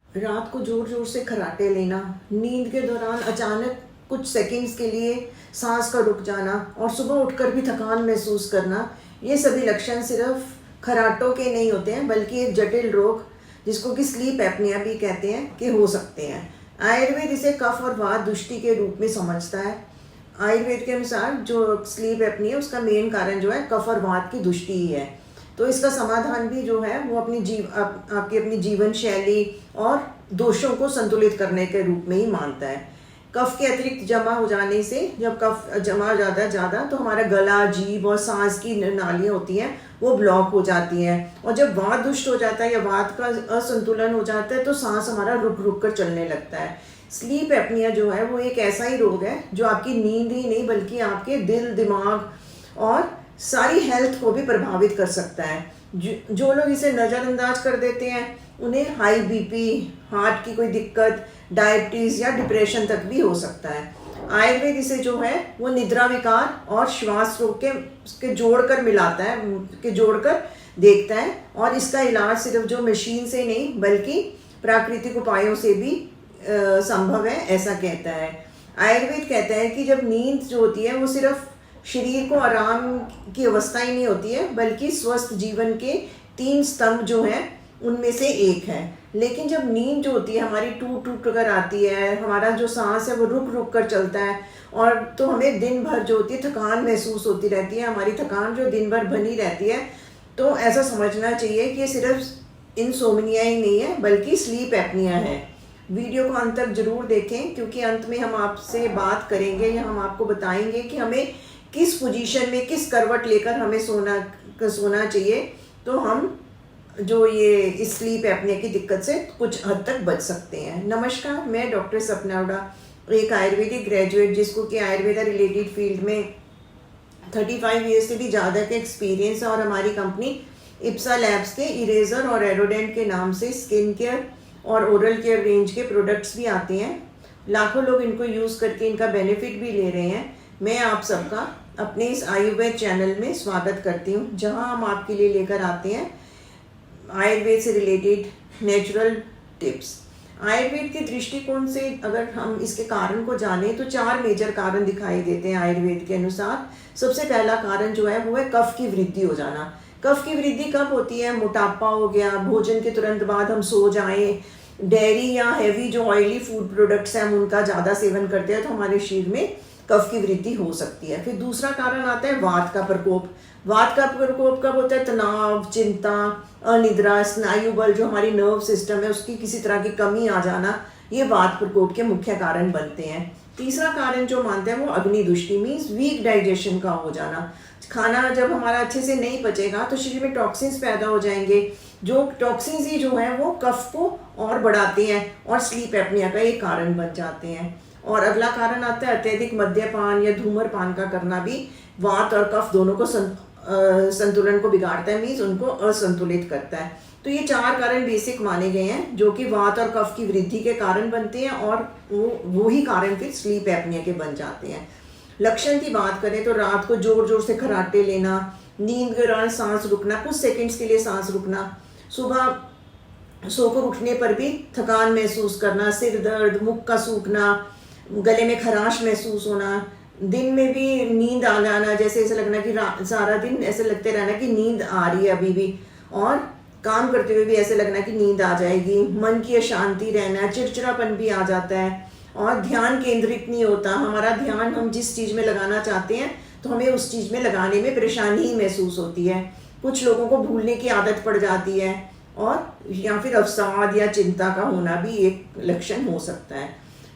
रात को जोर जोर से खर्राटे लेना, नींद के दौरान अचानक कुछ सेकंड्स के लिए सांस का रुक जाना और सुबह उठकर भी थकान महसूस करना, ये सभी लक्षण सिर्फ खर्राटों के नहीं होते हैं बल्कि एक जटिल रोग जिसको कि स्लीप एपनिया भी कहते हैं कि हो सकते हैं। आयुर्वेद इसे कफ और वात दुष्टि के रूप में समझता है। आयुर्वेद के अनुसार जो स्लीप एपनिया है उसका मेन कारण जो है कफ और वात की दुष्टि ही है। तो इसका समाधान भी जो है वो आपकी अपनी जीवन शैली और दोषों को संतुलित करने के रूप में ही मानता है। कफ के अतिरिक्त जमा हो जाने से, जब कफ जमा हो जाता है ज़्यादा, तो हमारा गला, जीभ और सांस की नालियाँ होती हैं वो ब्लॉक हो जाती हैं। और जब वात दुष्ट हो जाता है या वात का असंतुलन हो जाता है तो सांस हमारा रुक रुक कर चलने लगता है। स्लीप एपनिया जो है वो एक ऐसा ही रोग है जो आपकी नींद ही नहीं बल्कि आपके दिल, दिमाग और सारी हेल्थ को भी प्रभावित कर सकता है। जो लोग इसे नज़रअंदाज कर देते हैं उन्हें हाई बीपी, हार्ट की कोई दिक्कत, डायबिटीज़ या डिप्रेशन तक भी हो सकता है। आयुर्वेद इसे जो है वो निद्रा विकार और श्वास रोग के जोड़कर मिलाता है, के जोड़कर देखता है। और इसका इलाज सिर्फ जो मशीन से नहीं बल्कि प्राकृतिक उपायों से भी संभव है, ऐसा कहता है। आयुर्वेद कहता है कि जब नींद जो होती है वो सिर्फ शरीर को आराम की अवस्था ही नहीं होती है बल्कि स्वस्थ जीवन के 3 स्तंभ जो हैं उनमें से एक है। लेकिन जब नींद जो होती है हमारी टूट टूट कर आती है, हमारा जो सांस है वो रुक रुक कर चलता है और तो हमें दिन भर जो होती है थकान महसूस होती रहती है, हमारी थकान जो दिन भर बनी रहती है, तो ऐसा समझना चाहिए कि ये सिर्फ इंसोम्निया ही नहीं है बल्कि स्लीप एपनिया है। वीडियो को अंत तक जरूर देखें क्योंकि अंत में हम आपसे बात करेंगे या हम आपको बताएंगे कि हमें किस पोजीशन में, किस करवट लेकर हमें सोना चाहिए, तो हम जो ये इस स्लीप एपनिया की दिक्कत से कुछ हद तक बच सकते हैं। नमस्कार, मैं डॉक्टर सपना हुडा, एक आयुर्वेदिक ग्रेजुएट जिसको कि आयुर्वेदा रिलेटेड फील्ड में 35 ईयर्स से भी ज़्यादा का एक्सपीरियंस है। और हमारी कंपनी इप्सा लैब्स के इरेजर और एरोडेंट के नाम से स्किन केयर और ओरल केयर रेंज के प्रोडक्ट्स भी आते हैं। लाखों लोग इनको यूज़ करके इनका बेनिफिट भी ले रहे हैं। मैं आप सबका अपने इस आयुर्वेद चैनल में स्वागत करती हूँ जहाँ हम आपके लिए लेकर आते हैं आयुर्वेद से रिलेटेड नेचुरल टिप्स। आयुर्वेद के दृष्टिकोण से अगर हम इसके कारण को जानें तो 4 मेजर कारण दिखाई देते हैं आयुर्वेद के अनुसार। सबसे पहला कारण जो है वो है कफ की वृद्धि हो जाना। कफ की वृद्धि कब होती है? मोटापा हो गया, भोजन के तुरंत बाद हम सो जाएं, डेयरी या हैवी जो ऑयली फूड प्रोडक्ट्स हैं हम उनका ज़्यादा सेवन करते हैं तो हमारे शरीर में कफ की वृद्धि हो सकती है। फिर दूसरा कारण आता है वात का प्रकोप। वात का प्रकोप कब होता है? तनाव, चिंता, अनिद्रा, स्नायु बल जो हमारी नर्व सिस्टम है उसकी किसी तरह की कमी आ जाना, ये वात प्रकोप के मुख्य कारण बनते हैं। तीसरा कारण जो मानते हैं वो अग्नि दुष्टि मीन्स वीक डाइजेशन का हो जाना। खाना जब हमारा अच्छे से नहीं पचेगा तो शरीर में टॉक्सिन्स पैदा हो जाएंगे, जो टॉक्सिन्स ही जो है वो कफ को और बढ़ाते हैं और स्लीप एपनिया का एक कारण बन जाते हैं। और अगला कारण आता है अत्यधिक मद्यपान या धूम्रपान का करना भी वात और कफ दोनों को संतुलन को बिगाड़ता है, मीन्स उनको असंतुलित करता है। तो ये 4 कारण बेसिक माने गए हैं जो कि वात और कफ की वृद्धि के कारण बनते हैं और वो ही कारण फिर स्लीप एपनिया के बन जाते हैं। लक्षण की बात करें तो रात को जोर जोर से खर्राटे लेना, नींद के दौरान सांस रुकना, कुछ सेकंड्स के लिए सांस रुकना, सुबह सोकर उठने पर भी थकान महसूस करना, सिर दर्द, मुख का सूखना, गले में खराश महसूस होना, दिन में भी नींद आ जाना, जैसे ऐसा लगना कि सारा दिन ऐसे लगते रहना कि नींद आ रही है अभी भी, और काम करते हुए भी ऐसे लगना कि नींद आ जाएगी, मन की अशांति रहना, चिड़चिड़ापन भी आ जाता है और ध्यान केंद्रित नहीं होता। हमारा ध्यान हम जिस चीज़ में लगाना चाहते हैं तो हमें उस चीज़ में लगाने में परेशानी ही महसूस होती है। कुछ लोगों को भूलने की आदत पड़ जाती है और या फिर अवसाद या चिंता का होना भी एक लक्षण हो सकता है।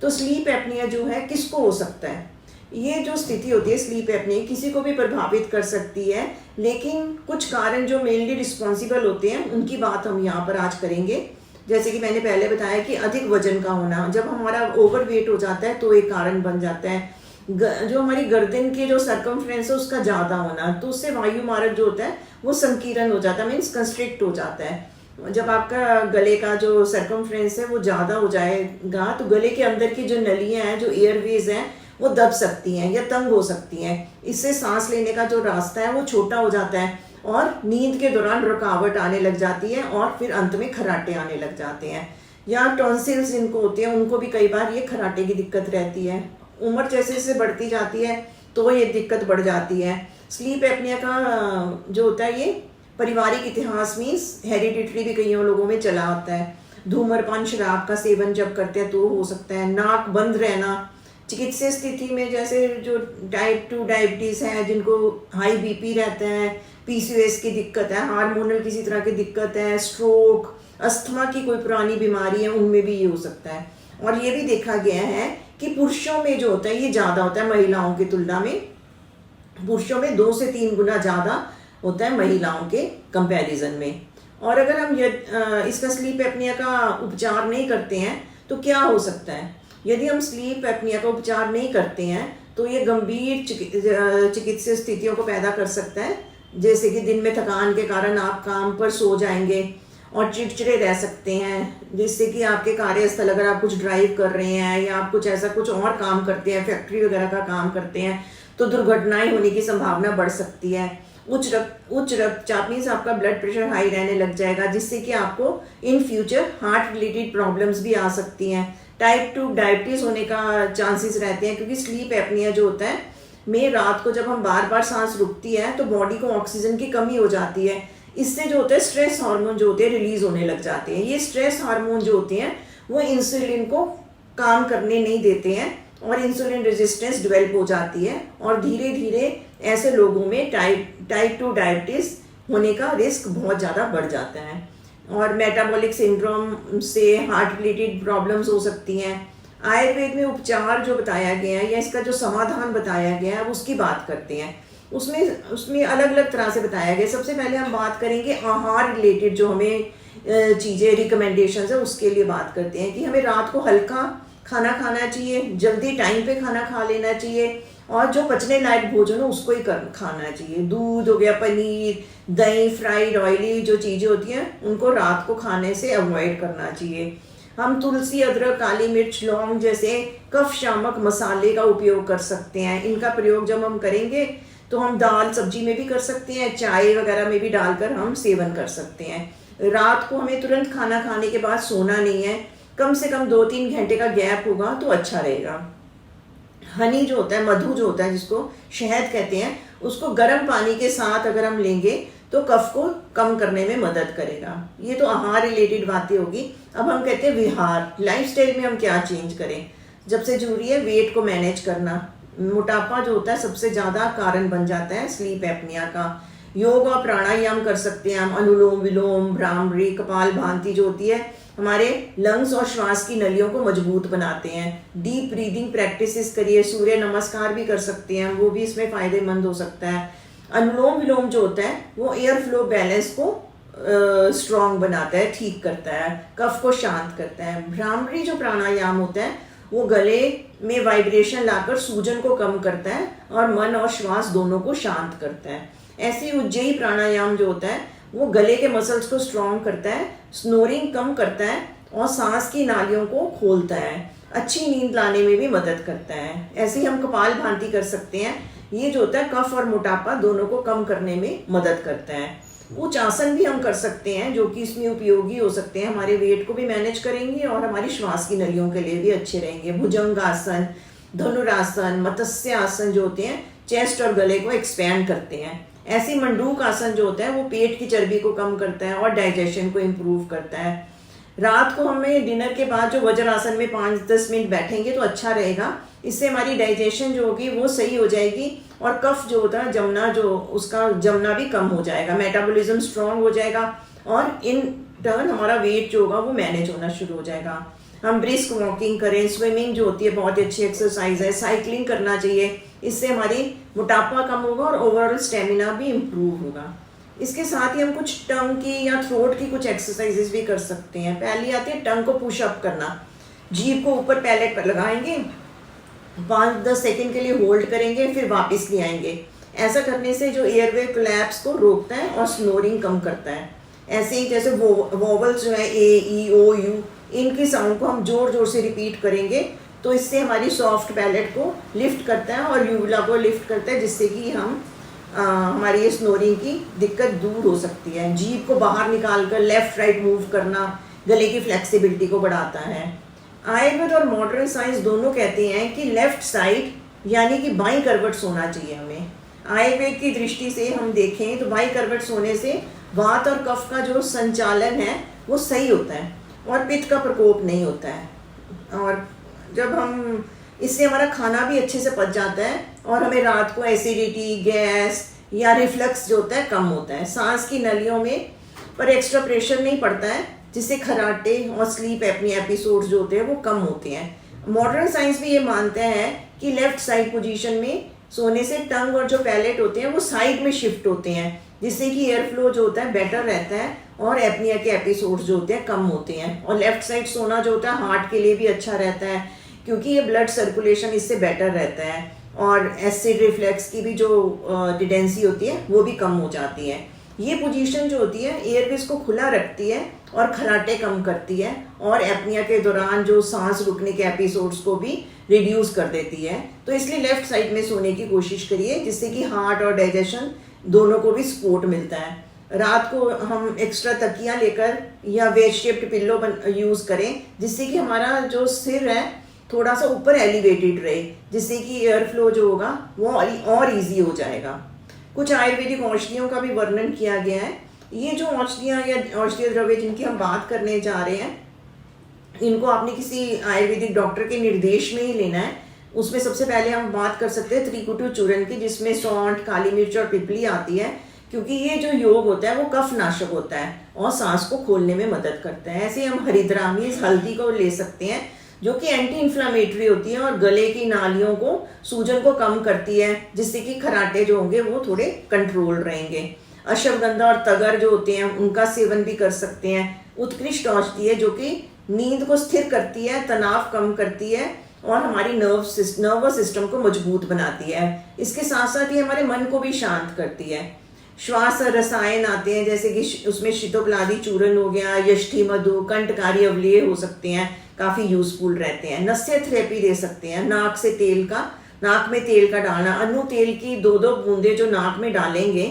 तो स्लीप एपनिया जो है किसको हो सकता है? ये जो स्थिति होती है स्लीप एपनिया किसी को भी प्रभावित कर सकती है, लेकिन कुछ कारण जो मेनली रिस्पॉन्सिबल होते हैं उनकी बात हम यहाँ पर आज करेंगे। जैसे कि मैंने पहले बताया कि अधिक वजन का होना, जब हमारा ओवरवेट हो जाता है तो एक कारण बन जाता है। जो हमारी गर्दन के जो सर्कमफ्रेंस है उसका ज़्यादा होना, तो उससे वायु मार्ग जो होता है वो संकीर्ण हो जाता है, मीन्स कंस्ट्रिक्ट हो जाता है। जब आपका गले का जो सर्कमफ्रेंस है वो ज़्यादा हो जाएगा तो गले के अंदर की जो नलियाँ हैं, जो एयरवेज हैं, वो दब सकती हैं या तंग हो सकती हैं। इससे सांस लेने का जो रास्ता है वो छोटा हो जाता है और नींद के दौरान रुकावट आने लग जाती है और फिर अंत में खर्राटे आने लग जाते हैं। या टॉन्सिल्स जिनको होते हैं उनको भी कई बार ये खराटे की दिक्कत रहती है। उम्र जैसे जैसे बढ़ती जाती है तो ये दिक्कत बढ़ जाती है। स्लीप एपनिया का जो होता है ये पारिवारिक इतिहास में हेरिडिटरी भी कईयों लोगों में चला आता है। धूम्रपान शराब का सेवन जब करते हैं तो हो सकता है। नाक बंद रहना, चिकित्सीय स्थिति में जैसे जो टाइप 2 डायबिटीज़ है, जिनको हाई बीपी रहता है, पीसीओएस की दिक्कत है, हार्मोनल किसी तरह की दिक्कत है, स्ट्रोक, अस्थमा की कोई पुरानी बीमारी है, उनमें भी ये हो सकता है। और ये भी देखा गया है कि पुरुषों में जो होता है ये ज़्यादा होता है महिलाओं की तुलना में। पुरुषों में 2 से 3 गुना ज़्यादा होता है महिलाओं के कंपैरिजन में। और अगर हम इसका स्लीप एपनिया का उपचार नहीं करते हैं तो क्या हो सकता है? यदि हम स्लीप एपनिया का उपचार नहीं करते हैं तो ये गंभीर चिकित्सीय स्थितियों को पैदा कर सकता है, जैसे कि दिन में थकान के कारण आप काम पर सो जाएंगे और चिड़चिड़े रह सकते हैं, जिससे कि आपके कार्यस्थल अगर आप कुछ ड्राइव कर रहे हैं या आप कुछ और काम करते हैं, फैक्ट्री वगैरह का काम करते हैं, तो दुर्घटनाएं होने की संभावना बढ़ सकती है। उच्च रक्तचाप मीन्स आपका ब्लड प्रेशर हाई रहने लग जाएगा, जिससे कि आपको in future heart related problems भी आ सकती हैं। टाइप 2 डायबिटीज़ होने का चांसेस रहते हैं, क्योंकि स्लीप एपनिया जो होता है में रात को जब हम बार बार सांस रुकती है तो बॉडी को ऑक्सीजन की कमी हो जाती है। इससे जो होता है स्ट्रेस हार्मोन जो होते हैं रिलीज होने लग जाते हैं। ये स्ट्रेस हार्मोन जो होते हैं वो इंसुलिन को काम करने नहीं देते हैं और इंसुलिन रेजिस्टेंस डेवलप हो जाती है और धीरे धीरे ऐसे लोगों में टाइप 2 डायबिटीज़ होने का रिस्क बहुत ज़्यादा बढ़ जाता है। और मेटाबॉलिक सिंड्रोम से हार्ट रिलेटेड प्रॉब्लम्स हो सकती हैं। आयुर्वेद में उपचार जो बताया गया है या इसका जो समाधान बताया गया है अब उसकी बात करते हैं। उसमें अलग अलग तरह से बताया गया। सबसे पहले हम बात करेंगे आहार रिलेटेड जो हमें चीज़ें रिकमेंडेशंस है उसके लिए बात करते हैं कि हमें रात को हल्का खाना खाना चाहिए, जल्दी टाइम पे खाना खा लेना चाहिए और जो पचने लायक भोजन हो उसको ही खाना चाहिए। दूध हो गया, पनीर, दही, फ्राइड ऑयली जो चीज़ें होती हैं उनको रात को खाने से अवॉइड करना चाहिए। हम तुलसी, अदरक, काली मिर्च, लौंग जैसे कफ शामक मसाले का उपयोग कर सकते हैं। इनका प्रयोग जब हम करेंगे तो हम दाल सब्जी में भी कर सकते हैं, चाय वगैरह में भी डालकर हम सेवन कर सकते हैं। रात को हमें तुरंत खाना खाने के बाद सोना नहीं है, कम से कम 2-3 घंटे का गैप होगा तो अच्छा रहेगा। हनी जो होता है, मधु जो होता है जिसको शहद कहते हैं, उसको गर्म पानी के साथ अगर हम लेंगे तो कफ को कम करने में मदद करेगा। ये तो आहार रिलेटेड बातें होगी। अब हम कहते हैं विहार, लाइफस्टाइल में हम क्या चेंज करें। जब से जरूरी है वेट को मैनेज करना। मोटापा जो होता है सबसे ज़्यादा कारण बन जाता है स्लीप एपनिया का। योग और प्राणायाम कर सकते हैं हम। अनुलोम विलोम, भ्रामरी, कपाल भांति जो होती है हमारे लंग्स और श्वास की नलियों को मजबूत बनाते हैं। डीप ब्रीदिंग प्रैक्टिसेस करिए, सूर्य नमस्कार भी कर सकते हैं, वो भी इसमें फ़ायदेमंद हो सकता है। अनुलोम विलोम जो होता है वो एयर फ्लो बैलेंस को स्ट्रॉन्ग बनाता है, ठीक करता है, कफ को शांत करता है। भ्रामरी जो प्राणायाम होता है वो गले में वाइब्रेशन लाकर सूजन को कम करता है और मन और श्वास दोनों को शांत करता है। ऐसे उज्जयी प्राणायाम जो होता है वो गले के मसल्स को स्ट्रॉन्ग करता है, स्नोरिंग कम करता है और सांस की नालियों को खोलता है, अच्छी नींद लाने में भी मदद करता है। ऐसे ही हम कपाल भांति कर सकते हैं। ये जो होता है कफ और मोटापा दोनों को कम करने में मदद करता है। उच्च आसन भी हम कर सकते हैं जो कि इसमें उपयोगी हो सकते हैं, हमारे वेट को भी मैनेज करेंगे और हमारी श्वास की नलियों के लिए भी अच्छे रहेंगे। भुजंगासन, धनुरासन, मत्स्य आसन जो होते हैं चेस्ट और गले को एक्सपैंड करते हैं। ऐसे मंडूक आसन जो होता है वो पेट की चर्बी को कम करता है और डाइजेशन को इम्प्रूव करता है। रात को हमें डिनर के बाद जो वज्रासन में 5-10 मिनट बैठेंगे तो अच्छा रहेगा। इससे हमारी डाइजेशन जो होगी वो सही हो जाएगी और कफ जो होता है उसका जमना भी कम हो जाएगा, मेटाबॉलिज्म स्ट्रॉन्ग हो जाएगा और इन टर्न हमारा वेट जो होगा वो मैनेज होना शुरू हो जाएगा। हम ब्रिस्क वॉकिंग करें, स्विमिंग जो होती है बहुत अच्छी एक्सरसाइज है, साइकिलिंग करना चाहिए। इससे हमारी मोटापा कम होगा और ओवरऑल स्टेमिना भी इम्प्रूव होगा। इसके साथ ही हम कुछ टंग की या थ्रोट की कुछ एक्सरसाइजेस भी कर सकते हैं। पहली आती है टंग को पुशअप करना। जीभ को ऊपर पैलेट पर लगाएंगे, 5-10 सेकेंड के लिए होल्ड करेंगे, फिर वापस ले आएंगे। ऐसा करने से जो एयरवे कोलैप्स को रोकता है और स्नोरिंग कम करता है। ऐसे ही जैसे वोवल्स जो है ए, ई, ओ, यू, इनकी साउंड को हम जोर जोर से रिपीट करेंगे तो इससे हमारी सॉफ्ट पैलेट को लिफ्ट करता है और यूवुला को लिफ्ट करता है, जिससे कि हमारी ये स्नोरिंग की दिक्कत दूर हो सकती है। जीभ को बाहर निकाल कर लेफ्ट राइट मूव करना, गले की फ्लेक्सिबिलिटी को बढ़ाता है। आयुर्वेद और मॉडर्न साइंस दोनों कहते हैं कि लेफ्ट साइड यानी कि बाईं करवट सोना चाहिए हमें। आयुर्वेद की दृष्टि से हम देखें तो बाईं करवट सोने से वात और कफ का जो संचालन है वो सही होता है और पित्त का प्रकोप नहीं होता है, और जब हम इससे हमारा खाना भी अच्छे से पच जाता है और हमें रात को एसिडिटी, गैस या रिफ्लक्स जो होता है कम होता है। सांस की नलियों में पर एक्स्ट्रा प्रेशर नहीं पड़ता है, जिससे खराटे और स्लीप एपनी एपिसोड्स जो होते हैं वो कम होते हैं। मॉडर्न साइंस भी ये मानता है कि लेफ्ट साइड पोजीशन में सोने से टंग और जो पैलेट होते हैं वो साइड में शिफ्ट होते हैं, जिससे कि एयर फ्लो जो होता है बेटर रहता है और एपनिया के एपिसोड्स जो होते हैं कम होते हैं। और लेफ्ट साइड सोना जो होता है हार्ट के लिए भी अच्छा रहता है, क्योंकि ये ब्लड सर्कुलेशन इससे बेटर रहता है और एसिड रिफ्लेक्स की भी जो टेंडेंसी होती है वो भी कम हो जाती है। ये पोजीशन जो होती है एयरवेज को खुला रखती है और खराटे कम करती है और एपनिया के दौरान जो सांस रुकने के एपिसोड्स को भी रिड्यूस कर देती है। तो इसलिए लेफ्ट साइड में सोने की कोशिश करिए, जिससे कि हार्ट और डाइजेशन दोनों को भी सपोर्ट मिलता है। रात को हम एक्स्ट्रा तकिया लेकर या वेज शेप्ड पिल्लो यूज़ करें, जिससे कि हमारा जो सिर है थोड़ा सा ऊपर एलिवेटेड रहे, जिससे कि एयर फ्लो जो होगा वो और इजी हो जाएगा। कुछ आयुर्वेदिक औषधियों का भी वर्णन किया गया है। ये जो औषधियाँ या औषधीय द्रव्य जिनकी हम बात करने जा रहे हैं, इनको आपने किसी आयुर्वेदिक डॉक्टर के निर्देश में ही लेना है। उसमें सबसे पहले हम बात कर सकते हैं त्रिकुटु चूर्ण की, जिसमें सौंठ, काली मिर्च और पिपली आती है, क्योंकि ये जो योग होता है वो कफ नाशक होता है और सांस को खोलने में मदद करता है। ऐसे हम हरिद्रा मीन्स हल्दी को ले सकते हैं, जो कि एंटी इन्फ्लामेटरी होती है और गले की नालियों को, सूजन को कम करती है, जिससे कि खराटे जो होंगे वो थोड़े कंट्रोल रहेंगे। अश्वगंधा और तगर जो होते हैं उनका सेवन भी कर सकते हैं। उत्कृष्ट औषधि है जो कि नींद को स्थिर करती है, तनाव कम करती है और हमारी नर्वस सिस्टम को मजबूत बनाती है। इसके साथ साथ ये हमारे मन को भी शांत करती है। श्वास रसायन आते हैं, जैसे कि उसमें शीतोपलादी चूर्ण हो गया, यष्टि मधु, कंठकारी अवलेह हो सकते हैं, काफ़ी यूजफुल रहते हैं। नस्य थेरेपी दे सकते हैं, नाक में तेल का डालना, अनु तेल की 2-2 बूंदे जो नाक में डालेंगे,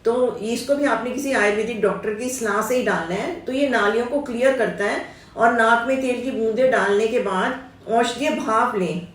तो इसको भी आपने किसी आयुर्वेदिक डॉक्टर की सलाह से ही डालना है। तो ये नालियों को क्लियर करता है और नाक में तेल की बूंदे डालने के बाद औषधीय भाप लें,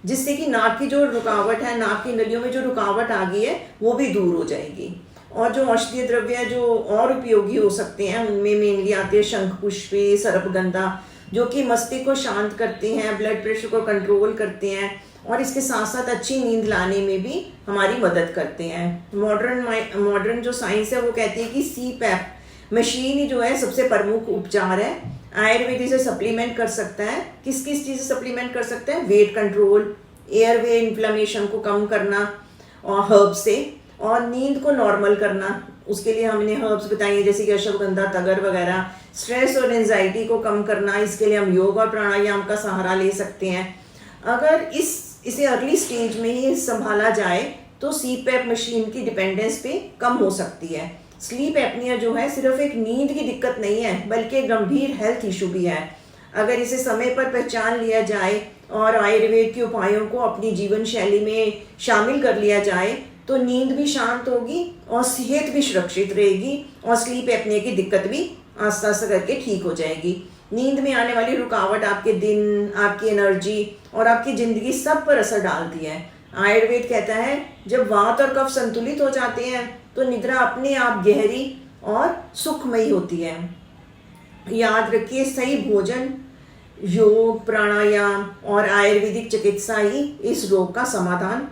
जिससे कि नाक की जो रुकावट है, नाक की नलियों में जो रुकावट आ गई है वो भी दूर हो जाएगी। और जो औषधीय द्रव्य जो और उपयोगी हो सकते हैं उनमें मेनली आते हैं शंखपुष्पी, सर्पगंधा, जो कि मस्तिष्क को शांत करते हैं, ब्लड प्रेशर को कंट्रोल करते हैं और इसके साथ साथ अच्छी नींद लाने में भी हमारी मदद करते हैं। मॉडर्न जो साइंस है वो कहती है कि CPAP मशीन ही जो है सबसे प्रमुख उपचार है। आयुर्वेद इसे सप्लीमेंट कर सकता है। किस किस चीज़ से सप्लीमेंट कर सकता है? वेट कंट्रोल, एयरवे इन्फ्लेमेशन को कम करना और हर्ब से, और नींद को नॉर्मल करना। उसके लिए हमने हर्ब्स बताई हैं, जैसे कि अश्वगंधा, तगर वगैरह। स्ट्रेस और एंजाइटी को कम करना, इसके लिए हम योग और प्राणायाम का सहारा ले सकते हैं। अगर इसे अर्ली स्टेज में ही संभाला जाए तो CPAP मशीन की डिपेंडेंस पे कम हो सकती है। स्लीप एपनिया जो है सिर्फ एक नींद की दिक्कत नहीं है, बल्कि एक गंभीर हेल्थ इशू भी है। अगर इसे समय पर पहचान लिया जाए और आयुर्वेद के उपायों को अपनी जीवन शैली में शामिल कर लिया जाए तो नींद भी शांत होगी और सेहत भी सुरक्षित रहेगी और स्लीप एपनिया की दिक्कत भी आस्ते आस्ते करके ठीक हो जाएगी। नींद में आने वाली रुकावट आपके दिन, आपकी एनर्जी और आपकी ज़िंदगी सब पर असर डालती है। आयुर्वेद कहता है जब वात और कफ संतुलित हो जाते हैं तो निद्रा अपने आप गहरी और सुखमयी होती है। याद रखिए, सही भोजन, योग, प्राणायाम और आयुर्वेदिक चिकित्सा ही इस रोग का समाधान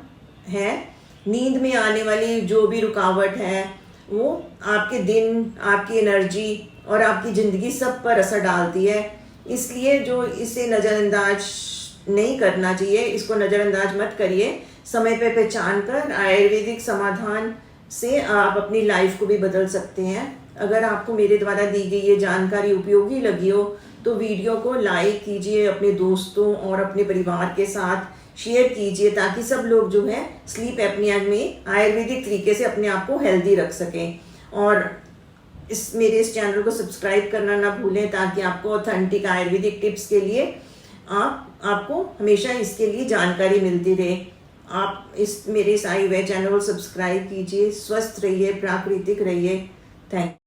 है। नींद में आने वाली जो भी रुकावट है वो आपके दिन, आपकी एनर्जी और आपकी ज़िंदगी सब पर असर डालती है। इसलिए जो इसे नज़रअंदाज नहीं करना चाहिए, इसको नज़रअंदाज मत करिए। समय पर पहचान कर आयुर्वेदिक समाधान से आप अपनी लाइफ को भी बदल सकते हैं। अगर आपको मेरे द्वारा दी गई ये जानकारी उपयोगी लगी हो तो वीडियो को लाइक कीजिए, अपने दोस्तों और अपने परिवार के साथ शेयर कीजिए, ताकि सब लोग जो है स्लीप एपनिया में आयुर्वेदिक तरीके से अपने आप को हेल्दी रख सकें। और मेरे इस चैनल को सब्सक्राइब करना ना भूलें, ताकि आपको ऑथेंटिक आयुर्वेदिक टिप्स के लिए आपको हमेशा इसके लिए जानकारी मिलती रहे। आप मेरे इस आयुर्वेद चैनल को सब्सक्राइब कीजिए। स्वस्थ रहिए, प्राकृतिक रहिए। Thank you.